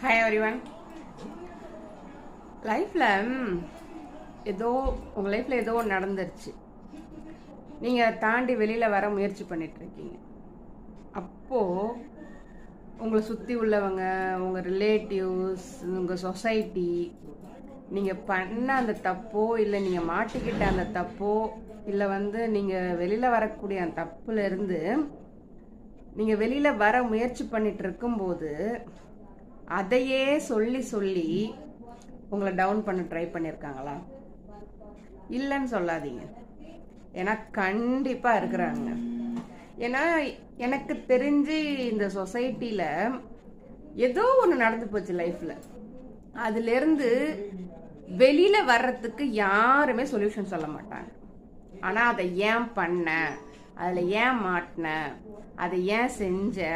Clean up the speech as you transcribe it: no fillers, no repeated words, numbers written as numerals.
Hi everyone. லைஃப்பில் உங்கள் லைஃப்பில் ஏதோ நடந்துருச்சு. நீங்கள் தாண்டி வெளியில் வர முயற்சி பண்ணிகிட்ருக்கீங்க. அப்போது உங்களை சுற்றி உள்ளவங்க, உங்கள் ரிலேட்டிவ்ஸ், உங்கள் சொசைட்டி, நீங்கள் பண்ண அந்த தப்போ இல்லை நீங்கள் மாட்டிக்கிட்ட அந்த தப்போ இல்லை நீங்கள் வெளியில் வரக்கூடிய அந்த தப்புலேருந்து நீங்கள் வெளியில் வர முயற்சி பண்ணிட்டு இருக்கும்போது அதையே சொல்லி சொல்லி உங்களை டவுன் பண்ண ட்ரை பண்ணியிருக்காங்களா? இல்லைன்னு சொல்லாதீங்க. ஏன்னா கண்டிப்பாக இருக்கிறாங்க. ஏன்னா எனக்கு தெரிஞ்சு இந்த சொசைட்டியில் ஏதோ ஒன்று நடந்து போச்சு லைஃப்பில். அதுலேருந்து வெளியில் வர்றதுக்கு யாருமே சொல்யூஷன் சொல்ல மாட்டாங்க. ஆனால் அதை ஏன் பண்ண, அதில் ஏன் மாட்டின, அதை ஏன் செஞ்ச,